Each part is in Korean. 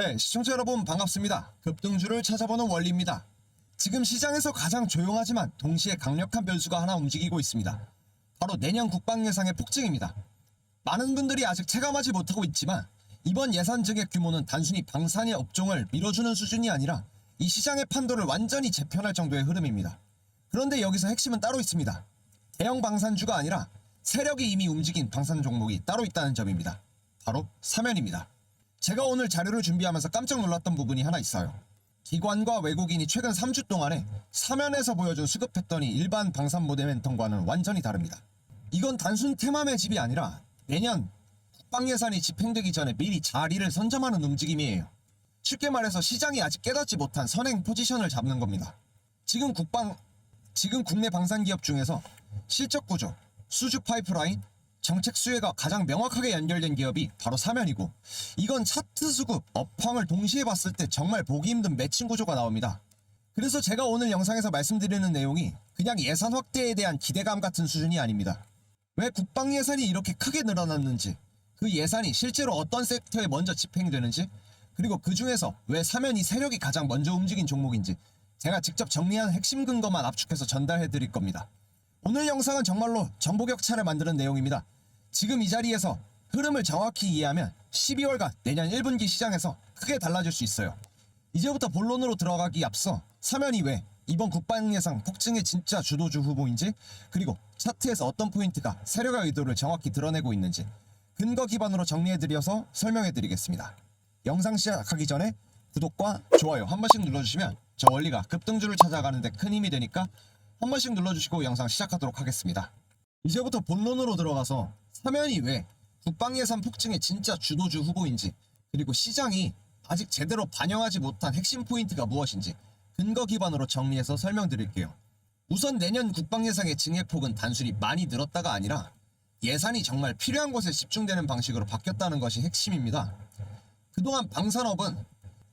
네, 시청자 여러분 반갑습니다. 급등주를 찾아보는 원리입니다. 지금 시장에서 가장 조용하지만 동시에 강력한 변수가 하나 움직이고 있습니다. 바로 내년 국방 예상의 폭증입니다. 많은 분들이 아직 체감하지 못하고 있지만 이번 예산 증액 규모는 단순히 방산의 업종을 밀어주는 수준이 아니라 이 시장의 판도를 완전히 재편할 정도의 흐름입니다. 그런데 여기서 핵심은 따로 있습니다. 대형 방산주가 아니라 세력이 이미 움직인 방산 종목이 따로 있다는 점입니다. 바로 사면입니다. 제가 오늘 자료를 준비하면서 깜짝 놀랐던 부분이 하나 있어요. 기관과 외국인이 최근 3주 동안에 사면에서 보여준 수급 패턴이 일반 방산 모멘텀과는 완전히 다릅니다. 이건 단순 테마 매집이 아니라 내년 국방 예산이 집행되기 전에 미리 자리를 선점하는 움직임이에요. 쉽게 말해서 시장이 아직 깨닫지 못한 선행 포지션을 잡는 겁니다. 지금 국내 방산 기업 중에서 실적 구조, 수주 파이프라인, 정책 수혜가 가장 명확하게 연결된 기업이 바로 사면이고, 이건 차트 수급, 업황을 동시에 봤을 때 정말 보기 힘든 매칭 구조가 나옵니다. 그래서 제가 오늘 영상에서 말씀드리는 내용이 그냥 예산 확대에 대한 기대감 같은 수준이 아닙니다. 왜 국방 예산이 이렇게 크게 늘어났는지, 그 예산이 실제로 어떤 섹터에 먼저 집행되는지, 그리고 그 중에서 왜 사면이 세력이 가장 먼저 움직인 종목인지 제가 직접 정리한 핵심 근거만 압축해서 전달해 드릴 겁니다. 오늘 영상은 정말로 정보 격차를 만드는 내용입니다. 지금 이 자리에서 흐름을 정확히 이해하면 12월과 내년 1분기 시장에서 크게 달라질 수 있어요. 이제부터 본론으로 들어가기 앞서 사면이 왜 이번 국방 예산 폭증의 진짜 주도주 후보인지, 그리고 차트에서 어떤 포인트가 세력의 의도를 정확히 드러내고 있는지 근거 기반으로 정리해드려서 설명해드리겠습니다. 영상 시작하기 전에 구독과 좋아요 한 번씩 눌러주시면 저 원리가 급등주를 찾아가는데 큰 힘이 되니까 한 번씩 눌러주시고 영상 시작하도록 하겠습니다. 이제부터 본론으로 들어가서 사면이 왜 국방 예산 폭증의 진짜 주도주 후보인지, 그리고 시장이 아직 제대로 반영하지 못한 핵심 포인트가 무엇인지 근거 기반으로 정리해서 설명드릴게요. 우선 내년 국방 예산의 증액폭은 단순히 많이 늘었다가 아니라 예산이 정말 필요한 곳에 집중되는 방식으로 바뀌었다는 것이 핵심입니다. 그동안 방산업은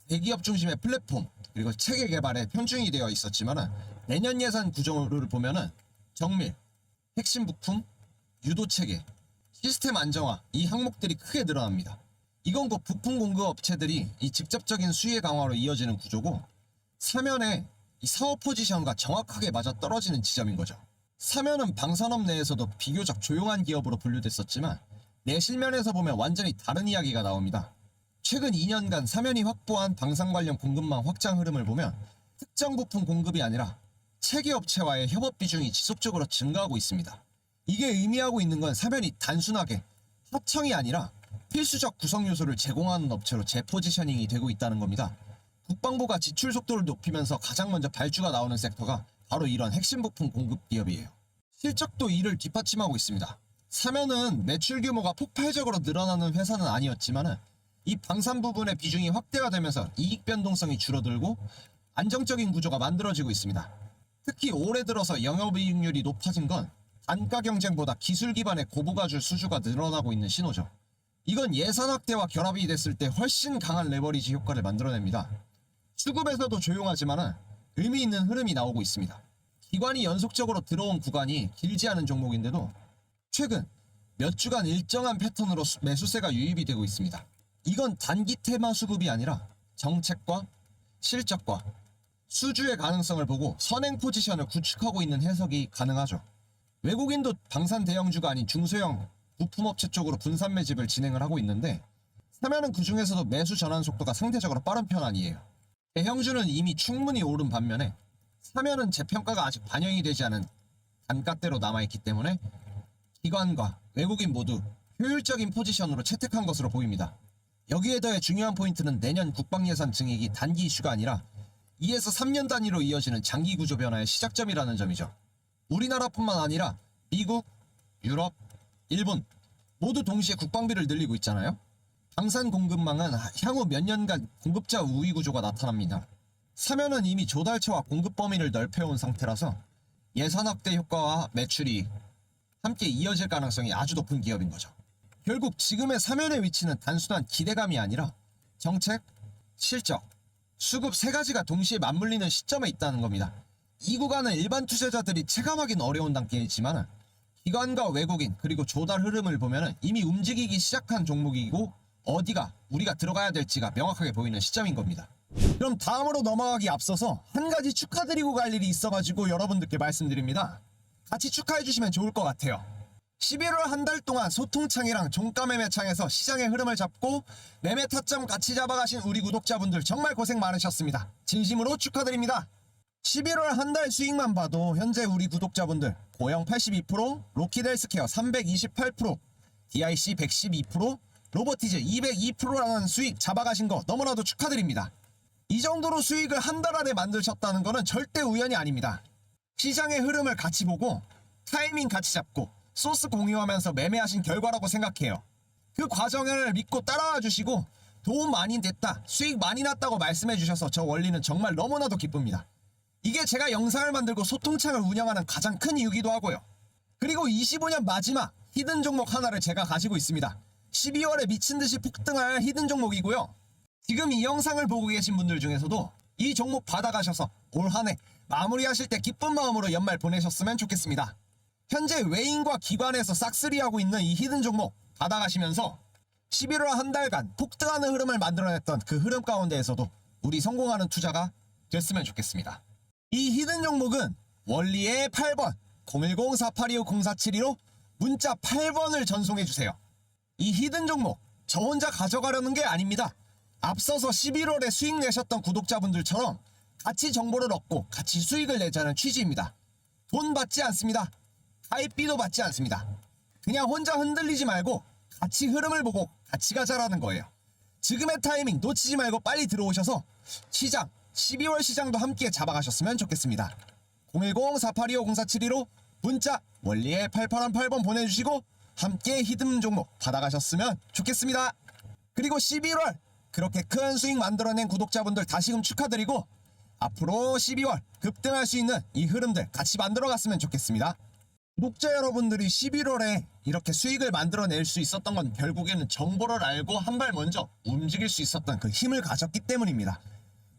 대기업 중심의 플랫폼 그리고 체계 개발에 편중이 되어 있었지만 내년 예산 구조를 보면은 정밀, 핵심 부품, 유도 체계, 시스템 안정화 이 항목들이 크게 늘어납니다. 이건 곧 부품 공급 업체들이 이 직접적인 수혜 강화로 이어지는 구조고, 사면의 이 사업 포지션과 정확하게 맞아 떨어지는 지점인 거죠. 사면은 방산업 내에서도 비교적 조용한 기업으로 분류됐었지만 내실면에서 보면 완전히 다른 이야기가 나옵니다. 최근 2년간 사면이 확보한 방산 관련 공급망 확장 흐름을 보면 특정 부품 공급이 아니라 체계 업체와의 협업 비중이 지속적으로 증가하고 있습니다. 이게 의미하고 있는 건 사면이 단순하게 하청이 아니라 필수적 구성 요소를 제공하는 업체로 재포지셔닝이 되고 있다는 겁니다. 국방부가 지출 속도를 높이면서 가장 먼저 발주가 나오는 섹터가 바로 이런 핵심 부품 공급 기업이에요. 실적도 이를 뒷받침하고 있습니다. 사면은 매출 규모가 폭발적으로 늘어나는 회사는 아니었지만 이 방산 부분의 비중이 확대가 되면서 이익 변동성이 줄어들고 안정적인 구조가 만들어지고 있습니다. 특히 올해 들어서 영업이익률이 높아진 건 단가 경쟁보다 기술 기반의 고부가주 수주가 늘어나고 있는 신호죠. 이건 예산 확대와 결합이 됐을 때 훨씬 강한 레버리지 효과를 만들어냅니다. 수급에서도 조용하지만 의미 있는 흐름이 나오고 있습니다. 기관이 연속적으로 들어온 구간이 길지 않은 종목인데도 최근 몇 주간 일정한 패턴으로 매수세가 유입이 되고 있습니다. 이건 단기 테마 수급이 아니라 정책과 실적과 수주의 가능성을 보고 선행 포지션을 구축하고 있는 해석이 가능하죠. 외국인도 방산 대형주가 아닌 중소형 부품업체 쪽으로 분산 매집을 진행을 하고 있는데, 사면은 그 중에서도 매수 전환 속도가 상대적으로 빠른 편 아니에요. 대형주는 이미 충분히 오른 반면에 사면은 재평가가 아직 반영이 되지 않은 단가대로 남아있기 때문에 기관과 외국인 모두 효율적인 포지션으로 채택한 것으로 보입니다. 여기에 더해 중요한 포인트는 내년 국방 예산 증액이 단기 이슈가 아니라 2에서 3년 단위로 이어지는 장기 구조 변화의 시작점이라는 점이죠. 우리나라뿐만 아니라 미국, 유럽, 일본 모두 동시에 국방비를 늘리고 있잖아요. 방산 공급망은 향후 몇 년간 공급자 우위 구조가 나타납니다. 사면은 이미 조달처와 공급 범위를 넓혀온 상태라서 예산 확대 효과와 매출이 함께 이어질 가능성이 아주 높은 기업인 거죠. 결국 지금의 사면의 위치는 단순한 기대감이 아니라 정책, 실적, 수급 세 가지가 동시에 맞물리는 시점에 있다는 겁니다. 이 구간은 일반 투자자들이 체감하기는 어려운 단계이지만 기관과 외국인 그리고 조달 흐름을 보면 이미 움직이기 시작한 종목이고 어디가 우리가 들어가야 될지가 명확하게 보이는 시점인 겁니다. 그럼 다음으로 넘어가기 앞서서 한 가지 축하드리고 갈 일이 있어가지고 여러분들께 말씀드립니다. 같이 축하해 주시면 좋을 것 같아요. 11월 한 달 동안 소통창이랑 종가 매매창에서 시장의 흐름을 잡고 매매 타점 같이 잡아가신 우리 구독자분들 정말 고생 많으셨습니다. 진심으로 축하드립니다. 11월 한 달 수익만 봐도 현재 우리 구독자분들 고영 82%, 로키델스케어 328%, DIC 112%, 로보티즈 202%라는 수익 잡아가신 거 너무나도 축하드립니다. 이 정도로 수익을 한 달 안에 만드셨다는 거는 절대 우연이 아닙니다. 시장의 흐름을 같이 보고 타이밍 같이 잡고 소스 공유하면서 매매하신 결과라고 생각해요. 그 과정을 믿고 따라와 주시고 도움 많이 됐다, 수익 많이 났다고 말씀해 주셔서 저 원리는 정말 너무나도 기쁩니다. 이게 제가 영상을 만들고 소통창을 운영하는 가장 큰 이유기도 하고요. 그리고 25년 마지막 히든 종목 하나를 제가 가지고 있습니다. 12월에 미친듯이 폭등할 히든 종목이고요. 지금 이 영상을 보고 계신 분들 중에서도 이 종목 받아가셔서 올 한 해 마무리하실 때 기쁜 마음으로 연말 보내셨으면 좋겠습니다. 현재 외인과 기관에서 싹쓸이하고 있는 이 히든 종목 받아가시면서 11월 한 달간 폭등하는 흐름을 만들어냈던 그 흐름 가운데에서도 우리 성공하는 투자가 됐으면 좋겠습니다. 이 히든 종목은 원리의 8번 010-4825-0472로 문자 8번을 전송해주세요. 이 히든 종목 저 혼자 가져가려는 게 아닙니다. 앞서서 11월에 수익 내셨던 구독자분들처럼 같이 정보를 얻고 같이 수익을 내자는 취지입니다. 돈 받지 않습니다. 가입비도 받지 않습니다. 그냥 혼자 흔들리지 말고 같이 흐름을 보고 같이 가자라는 거예요. 지금의 타이밍 놓치지 말고 빨리 들어오셔서 시장 12월 시장도 함께 잡아가셨으면 좋겠습니다. 010-4825-0472로 문자 원리의 8818번 보내주시고 함께 히든 종목 받아가셨으면 좋겠습니다. 그리고 11월 그렇게 큰 수익 만들어낸 구독자분들 다시금 축하드리고 앞으로 12월 급등할 수 있는 이 흐름들 같이 만들어갔으면 좋겠습니다. 구독자 여러분들이 11월에 이렇게 수익을 만들어낼 수 있었던 건 결국에는 정보를 알고 한 발 먼저 움직일 수 있었던 그 힘을 가졌기 때문입니다.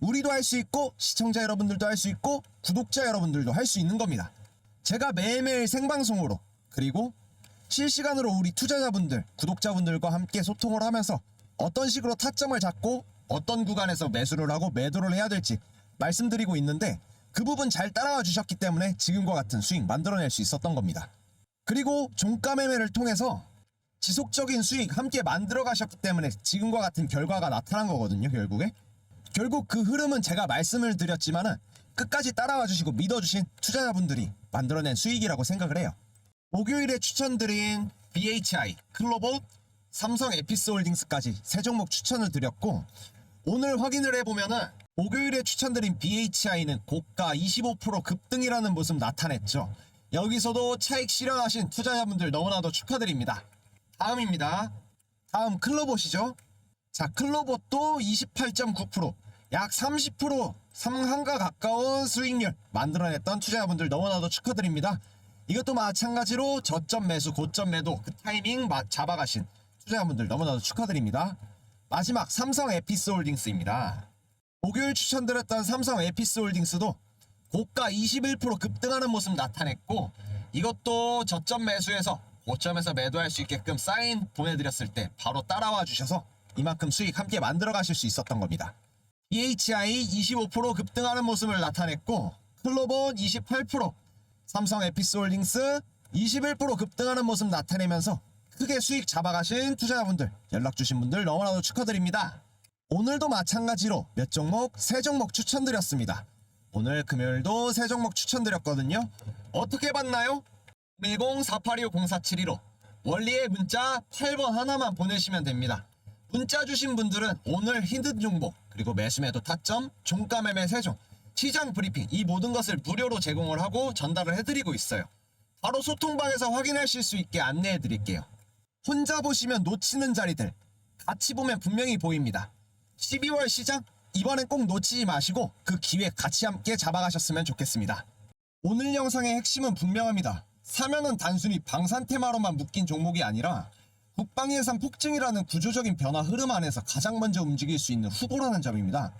우리도 할 수 있고 시청자 여러분들도 할 수 있고 구독자 여러분들도 할 수 있는 겁니다. 제가 매일매일 생방송으로 그리고 실시간으로 우리 투자자분들, 구독자분들과 함께 소통을 하면서 어떤 식으로 타점을 잡고 어떤 구간에서 매수를 하고 매도를 해야 될지 말씀드리고 있는데 그 부분 잘 따라와 주셨기 때문에 지금과 같은 수익 만들어낼 수 있었던 겁니다. 그리고 종가 매매를 통해서 지속적인 수익 함께 만들어 가셨기 때문에 지금과 같은 결과가 나타난 거거든요. 결국 그 흐름은 제가 말씀을 드렸지만은 끝까지 따라와 주시고 믿어주신 투자자분들이 만들어낸 수익이라고 생각을 해요. 목요일에 추천드린 BHI, 클로봇, 삼성 에피스홀딩스까지 세 종목 추천을 드렸고 오늘 확인을 해보면은 목요일에 추천드린 BHI는 고가 25% 급등이라는 모습 나타냈죠. 여기서도 차익 실현하신 투자자분들 너무나도 축하드립니다. 다음입니다. 다음 클로봇이죠. 자, 클로봇도 28.9%, 약 30% 상한가 가까운 수익률 만들어냈던 투자자분들 너무나도 축하드립니다. 이것도 마찬가지로 저점 매수, 고점 매도 그 타이밍 잡아가신 투자자분들 너무나도 축하드립니다. 마지막 삼성 에피스홀딩스입니다. 목요일 추천드렸던 삼성 에피스홀딩스도 고가 21% 급등하는 모습 나타냈고 이것도 저점 매수해서 고점에서 매도할 수 있게끔 사인 보내드렸을 때 바로 따라와 주셔서 이만큼 수익 함께 만들어 가실 수 있었던 겁니다. BHI 25% 급등하는 모습을 나타냈고 클로봇 28%, 삼성 에피스홀딩스 21% 급등하는 모습 나타내면서 크게 수익 잡아가신 투자자분들, 연락 주신 분들 너무나도 축하드립니다. 오늘도 마찬가지로 몇 종목, 세 종목 추천드렸습니다. 오늘 금요일도 세 종목 추천드렸거든요. 어떻게 봤나요? 10-4825-0472로 원리의 문자 8번 하나만 보내시면 됩니다. 문자 주신 분들은 오늘 히든 종목, 그리고 매수 매도 타점, 종가 매매 세종, 시장 브리핑 이 모든 것을 무료로 제공을 하고 전달을 해드리고 있어요. 바로 소통방에서 확인하실 수 있게 안내해 드릴게요. 혼자 보시면 놓치는 자리들 같이 보면 분명히 보입니다. 12월 시장 이번엔 꼭 놓치지 마시고 그 기회 같이 함께 잡아가셨으면 좋겠습니다. 오늘 영상의 핵심은 분명합니다. 사면은 단순히 방산 테마로만 묶인 종목이 아니라 국방 예산 폭증이라는 구조적인 변화 흐름 안에서 가장 먼저 움직일 수 있는 후보라는 점입니다.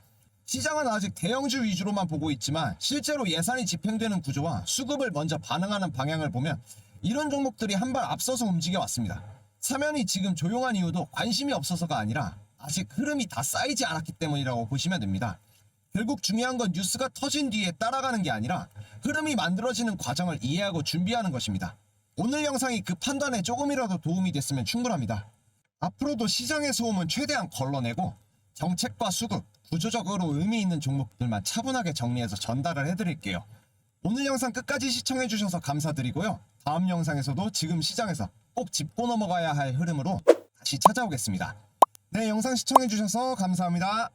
시장은 아직 대형주 위주로만 보고 있지만 실제로 예산이 집행되는 구조와 수급을 먼저 반응하는 방향을 보면 이런 종목들이 한 발 앞서서 움직여 왔습니다. 사면이 지금 조용한 이유도 관심이 없어서가 아니라 아직 흐름이 다 쌓이지 않았기 때문이라고 보시면 됩니다. 결국 중요한 건 뉴스가 터진 뒤에 따라가는 게 아니라 흐름이 만들어지는 과정을 이해하고 준비하는 것입니다. 오늘 영상이 그 판단에 조금이라도 도움이 됐으면 충분합니다. 앞으로도 시장의 소음은 최대한 걸러내고 정책과 수급, 구조적으로 의미 있는 종목들만 차분하게 정리해서 전달을 해드릴게요. 오늘 영상 끝까지 시청해주셔서 감사드리고요. 다음 영상에서도 지금 시장에서 꼭 짚고 넘어가야 할 흐름으로 다시 찾아오겠습니다. 네, 영상 시청해주셔서 감사합니다.